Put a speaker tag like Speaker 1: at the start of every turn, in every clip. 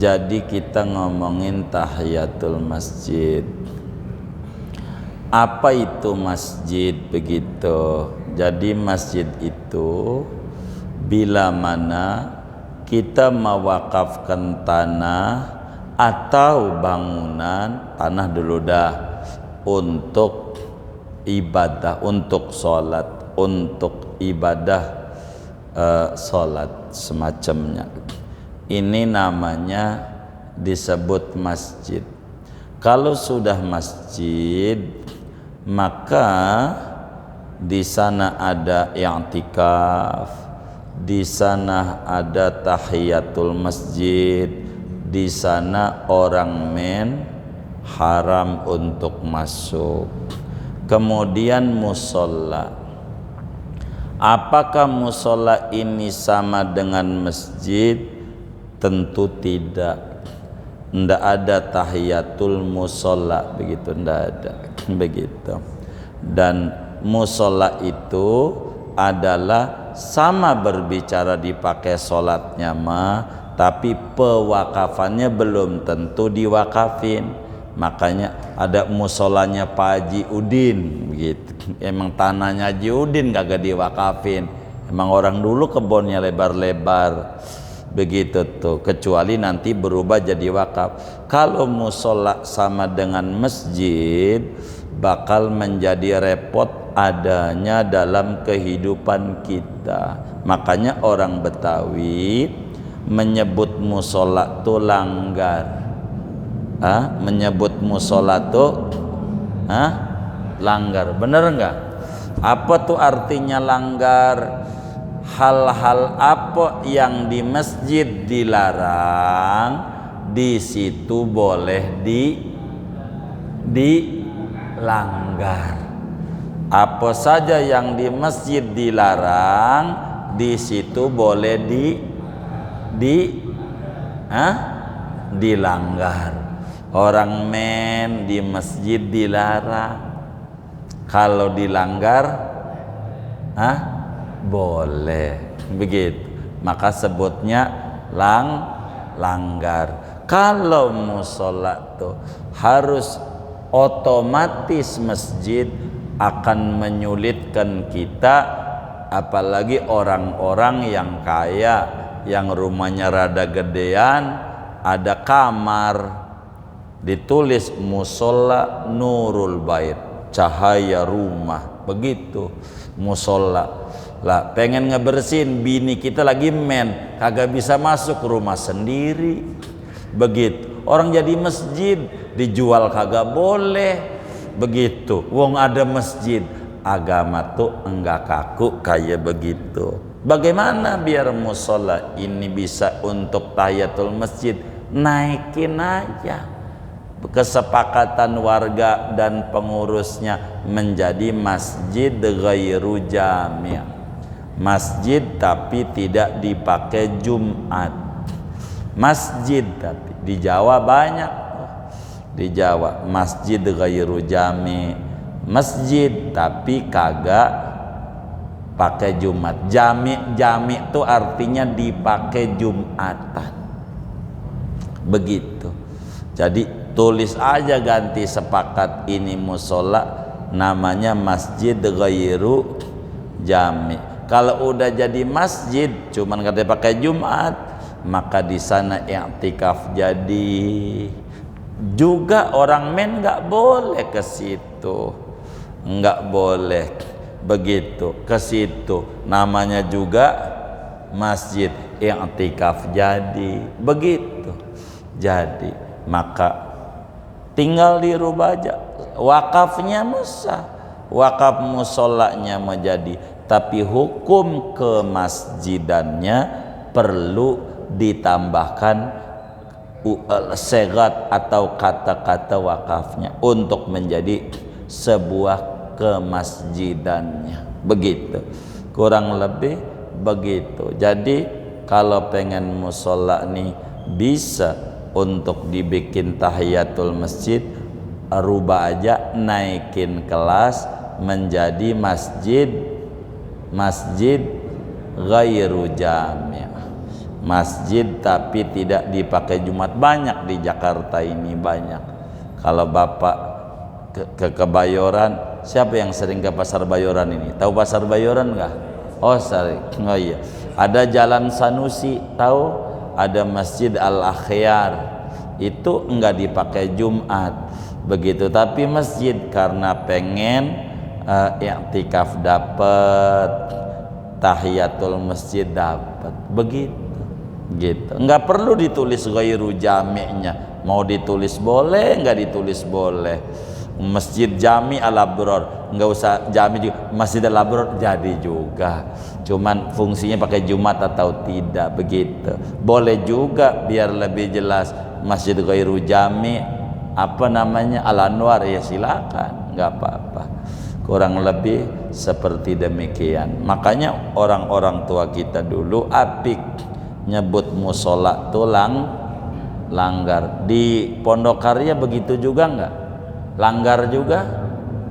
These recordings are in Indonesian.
Speaker 1: Jadi kita ngomongin tahiyatul masjid. Apa itu masjid begitu? Jadi masjid itu bila mana kita mewakafkan tanah atau bangunan, tanah dulu dah, untuk ibadah, untuk sholat, untuk ibadah sholat semacamnya. Ini namanya disebut masjid. Kalau sudah masjid, maka di sana ada i'tikaf, di sana ada tahiyatul masjid, di sana orang haram untuk masuk. Kemudian musola. Apakah musola ini sama dengan masjid? Tentu tidak. Tidak ada tahiyatul musola begitu, tidak ada begitu. Dan musola itu adalah sama berbicara dipakai sholatnya mah, tapi pewakafannya belum tentu diwakafin. Makanya ada musolanya Pak Haji Udin gitu. Emang tanahnya Haji Udin kagak diwakafin. Emang orang dulu kebunnya lebar-lebar begitu tuh, kecuali nanti berubah jadi wakaf. Kalau musola sama dengan masjid, bakal menjadi repot adanya dalam kehidupan kita. Makanya orang Betawi menyebut musola tuh langgar. Menyebut musola tuh langgar. Bener enggak? Apa tuh artinya langgar? Hal-hal apa yang di masjid dilarang, di situ boleh dilanggar. Apa saja yang di masjid dilarang, di situ boleh dilanggar. Orang di masjid dilarang. Kalau dilanggar, boleh begitu, maka sebutnya langgar. Kalau musola tuh harus otomatis masjid, akan menyulitkan kita, apalagi orang-orang yang kaya, yang rumahnya rada gedean, ada kamar ditulis musola nurul bait, cahaya rumah begitu musola. Lah pengen ngebersihin, bini kita lagi kagak bisa masuk rumah sendiri begitu. Orang jadi masjid dijual kagak boleh begitu, wong ada masjid. Agama tuh enggak kaku kayak begitu. Bagaimana biar musola ini bisa untuk tahiyatul masjid? Naikin aja kesepakatan warga dan pengurusnya menjadi masjid ghairu jami'. Masjid tapi tidak dipakai Jumat. Masjid tapi di Jawa banyak. Di Jawa masjid ghairu jami', masjid tapi kagak pakai Jumat. Jami' itu artinya dipakai Jumatan. Begitu. Jadi tulis aja, ganti sepakat ini musola, namanya masjid ghairu jami'. Kalau udah jadi masjid cuman katanya pakai Jumat, maka di sana i'tikaf jadi. Juga orang nggak boleh ke situ, nggak boleh begitu ke situ. Namanya juga masjid, i'tikaf jadi begitu. Jadi maka tinggal dirubah aja, wakafnya wakaf musolanya menjadi, tapi hukum kemasjidannya perlu ditambahkan segat atau kata-kata wakafnya untuk menjadi sebuah kemasjidannya. Begitu, kurang lebih begitu. Jadi kalau pengen musola nih bisa untuk dibikin tahiyatul masjid, rubah aja, naikin kelas menjadi masjid ghairu jami'. masjid tapi tidak dipakai Jumat. Banyak di Jakarta ini, banyak. Kalau Bapak ke Kebayoran, siapa yang sering ke Pasar Bayoran ini? Tahu Pasar Bayoran enggak? Oh sering. Oh iya. Ada Jalan Sanusi, tahu? Ada Masjid Al-Akhyar, itu enggak dipakai Jumat begitu. Tapi masjid karena pengen i'tikaf dapat, tahiyatul masjid dapat, begitu gitu. Enggak perlu ditulis ghairu jami'nya, mau ditulis boleh, enggak ditulis boleh. Masjid Jami Al-Abrar, enggak usah Jami juga, Masjid Al-Abrar jadi juga, cuman fungsinya pakai Jumat atau tidak, begitu. Boleh juga biar lebih jelas Masjid Ghairu Jami apa namanya Al-Anwar, ya silakan, enggak apa-apa. Kurang lebih seperti demikian. Makanya orang-orang tua kita dulu apik nyebut musola tulang langgar. Di Pondok Karya begitu juga enggak? Langgar juga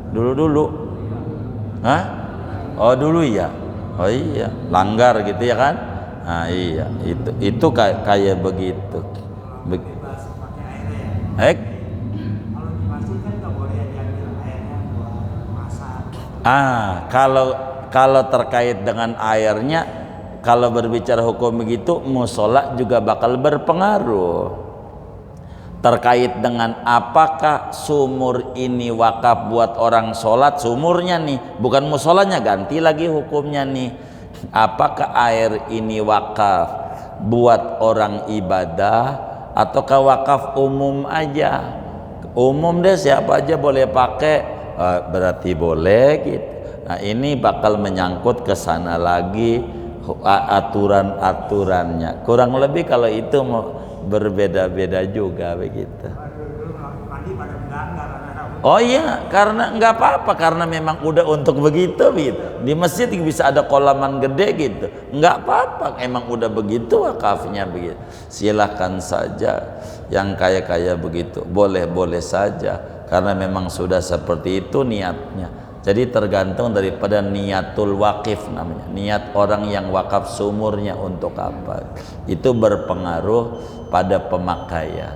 Speaker 1: dulu-dulu. Hah? Oh dulu ya. Oh iya, langgar gitu ya kan? Nah iya, itu kayak begitu. Kalau terkait dengan airnya, kalau berbicara hukum begitu, musola juga bakal berpengaruh. Terkait dengan apakah sumur ini wakaf buat orang sholat, sumurnya nih, bukan musolanya, ganti lagi hukumnya nih. Apakah air ini wakaf buat orang ibadah ataukah wakaf umum aja? Umum deh, siapa aja boleh pakai, berarti boleh gitu. Nah ini bakal menyangkut ke sana lagi aturan-aturannya. Kurang lebih kalau itu mau berbeda-beda juga begitu. Oh iya, karena nggak apa-apa, karena memang udah untuk begitu gitu. Di masjid bisa ada kolaman gede gitu, nggak apa-apa, emang udah begitu wakafnya begitu. Silahkan saja yang kaya-kaya begitu, boleh-boleh saja, karena memang sudah seperti itu niatnya. Jadi tergantung daripada niatul wakif namanya, niat orang yang wakaf sumurnya untuk apa, itu berpengaruh pada pemakaian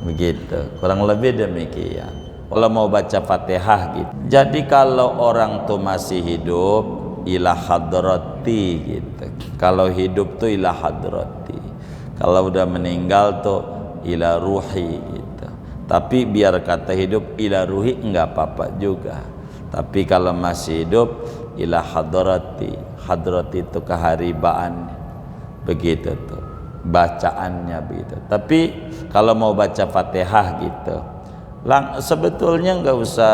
Speaker 1: begitu. Kurang lebih demikian. Kalau mau baca Fatihah gitu, jadi kalau orang tuh masih hidup ila hadrati gitu, kalau hidup tuh ila hadrati, kalau udah meninggal tuh ila ruhi gitu. Tapi biar kata hidup ila ruhi enggak apa-apa juga. Tapi kalau masih hidup ila hadrati, hadrati itu keharibaan begitu tuh bacaannya begitu. Tapi kalau mau baca Fatihah gitu, sebetulnya nggak usah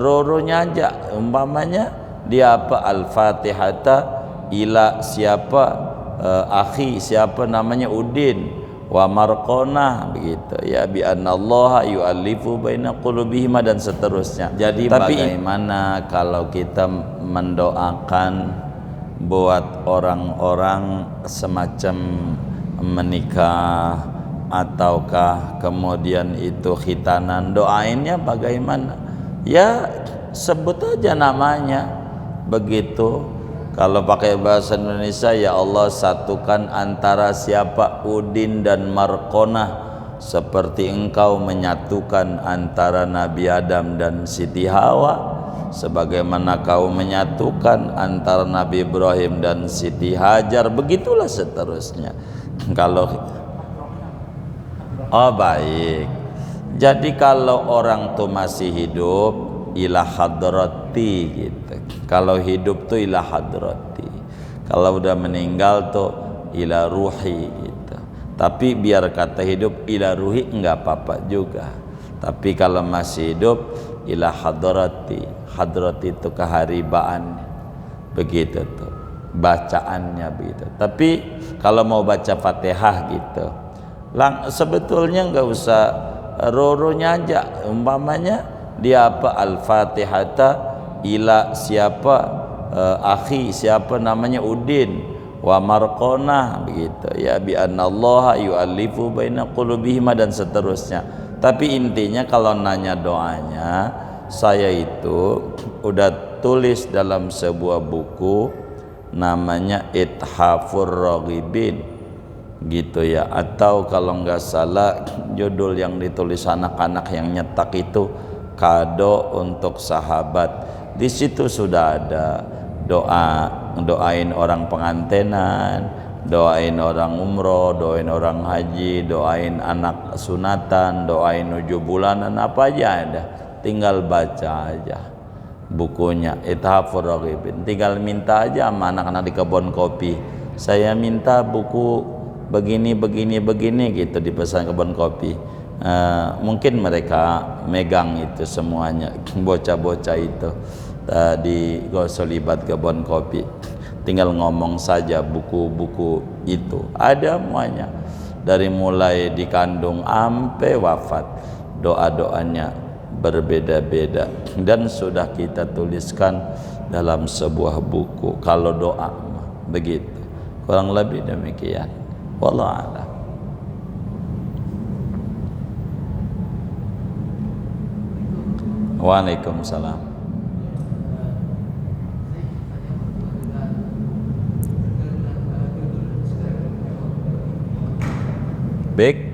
Speaker 1: roronya aja. Umpamanya dia apa, Al-Fatihata ila siapa, akhi siapa namanya Udin wa marqona begitu ya, bi annallaha yu'allifu baina qulubihim dan seterusnya. Jadi tapi bagaimana kalau kita mendoakan buat orang-orang semacam menikah ataukah kemudian itu khitanan, doainnya bagaimana? Ya sebut aja namanya begitu. Kalau pakai bahasa Indonesia, ya Allah satukan antara siapa Udin dan Marqonah seperti engkau menyatukan antara Nabi Adam dan Siti Hawa, sebagaimana kau menyatukan antara Nabi Ibrahim dan Siti Hajar, begitulah seterusnya. Kalau oh baik, jadi kalau orang tuh masih hidup ila hadrati gitu, kalau hidup tuh ila hadrati, kalau udah meninggal tuh ila ruhi gitu. Tapi biar kata hidup ila ruhi enggak apa-apa juga. Tapi kalau masih hidup ila hadrati, hadrati itu keharibaan begitu tuh bacaannya begitu. Tapi kalau mau baca Fatihah gitu, sebetulnya nggak usah roronya aja. Umpamanya dia apa, Al-Fatihata ila siapa, akhi siapa namanya Udin wa marqona begitu ya, bi annallaha yu'allifu baina qulubihim dan seterusnya. Tapi intinya kalau nanya doanya, saya itu udah tulis dalam sebuah buku namanya Ithafur Raghibin gitu ya. Atau kalau nggak salah judul yang ditulis anak-anak yang nyetak itu kado untuk sahabat. Di situ sudah ada doain orang pengantenan, doain orang umroh, doain orang haji, doain anak sunatan, doain 7 bulanan, apa aja ada. Tinggal baca aja bukunya Ithafur Raghibin. Tinggal minta aja sama anak-anak di kebun kopi, saya minta buku begini gitu, dipesan kebun kopi. Mungkin mereka megang itu semuanya, bocah-bocah itu di Gosolibat kebun kopi. Tinggal ngomong saja buku-buku itu ada semuanya, dari mulai dikandung sampai wafat, doa-doanya berbeda-beda dan sudah kita tuliskan dalam sebuah buku. Kalau doa begitu, kurang lebih demikian. Wallahu a'lam. Waalaikumsalam. Baik.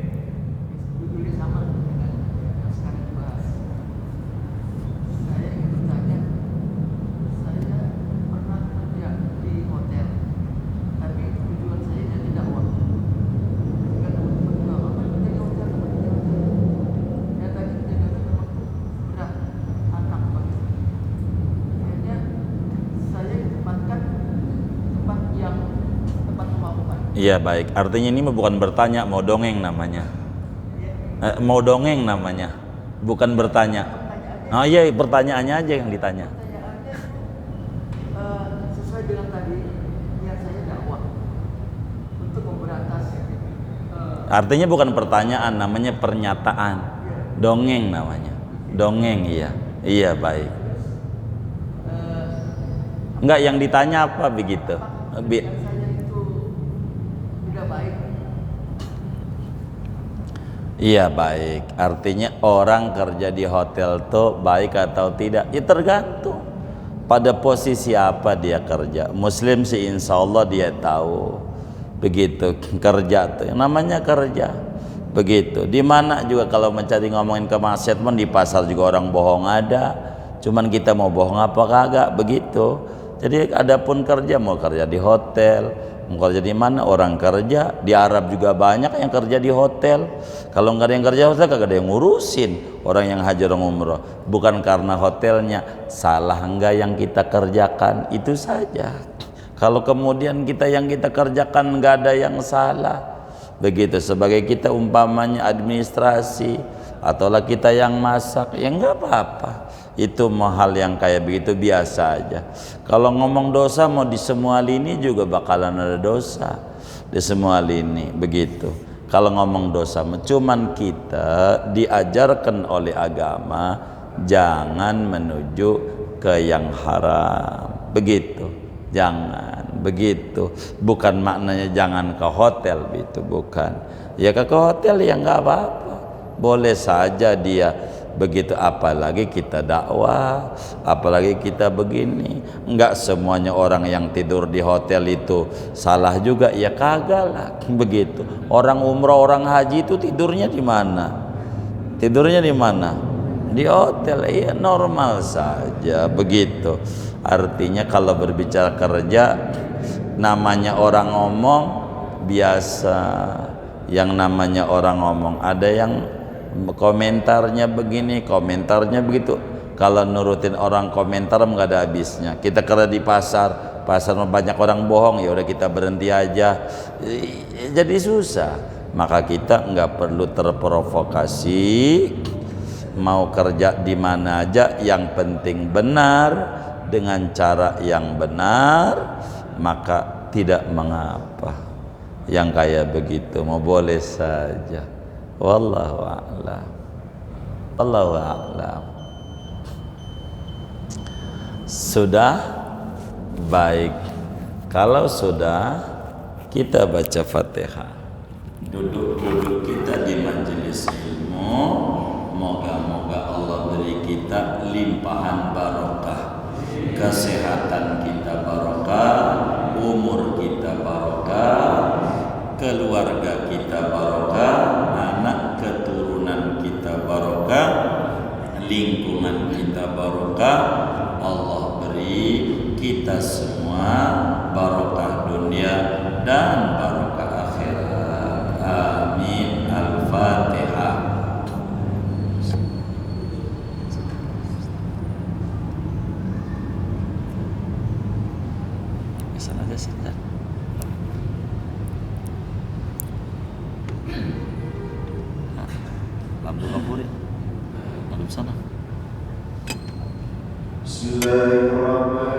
Speaker 1: Iya baik, artinya ini bukan bertanya, mau dongeng namanya. Mau dongeng namanya, bukan bertanya. Oh iya, pertanyaannya aja yang ditanya.
Speaker 2: Sesuai dengan tadi yang saya dakwah untuk memberantas.
Speaker 1: Artinya bukan pertanyaan, namanya pernyataan. Dongeng namanya. Dongeng, iya. Iya baik. Enggak, yang ditanya apa begitu? Iya baik, artinya orang kerja di hotel tuh baik atau tidak? Ya tergantung pada posisi apa dia kerja. Muslim sih insya Allah dia tahu begitu, kerja tuh yang namanya kerja begitu. Di mana juga kalau mencari ngomongin kemaksiatan pun di pasar juga orang bohong ada. Cuman kita mau bohong apa kagak begitu. Jadi adapun kerja, mau kerja di hotel, mau kerja di mana, orang kerja di Arab juga banyak yang kerja di hotel. Kalau nggak ada yang kerja hotel, kagak ada yang ngurusin orang yang haji orang umroh. Bukan karena hotelnya, salah enggak yang kita kerjakan, itu saja. Kalau kemudian yang kita kerjakan nggak ada yang salah, begitu. Sebagai kita umpamanya administrasi, ataulah kita yang masak, ya nggak apa-apa. Itu hal yang kayak begitu biasa aja. Kalau ngomong dosa mau di semua lini juga bakalan ada dosa di semua lini begitu. Kalau ngomong dosa, cuman kita diajarkan oleh agama jangan menuju ke yang haram begitu. Jangan begitu. Bukan maknanya jangan ke hotel gitu, bukan. Ya ke hotel ya nggak apa-apa, boleh saja dia begitu, apalagi kita dakwah, apalagi kita begini. Enggak semuanya orang yang tidur di hotel itu salah juga, ya kagak lah begitu. Orang umroh, orang haji itu tidurnya di mana? Tidurnya di mana? Di hotel, iya normal saja begitu. Artinya kalau berbicara kerja, namanya orang ngomong biasa. Yang namanya orang ngomong, ada yang komentarnya begini, komentarnya begitu. Kalau nurutin orang komentar nggak ada habisnya. Kita kerja di pasar banyak orang bohong, ya udah kita berhenti aja, jadi susah. Maka kita nggak perlu terprovokasi, mau kerja di mana aja, yang penting benar dengan cara yang benar, maka tidak mengapa. Yang kayak begitu mau boleh saja. Wallahu a'lam. Wallahu a'lam. Sudah baik. Kalau sudah, kita baca Fatihah. Duduk-duduk kita di majelis ilmu. Moga-moga Allah beri kita limpahan barokah. Kesehatan kita barokah, umur kita barokah, keluarga barokah. Allah beri kita semua barokah dunia dan barokah akhirat. Amin. Al-Fatihah. Pesan aja sih. Lampu deh. Lampu sana.
Speaker 3: Bismillahirrahmanirrahim.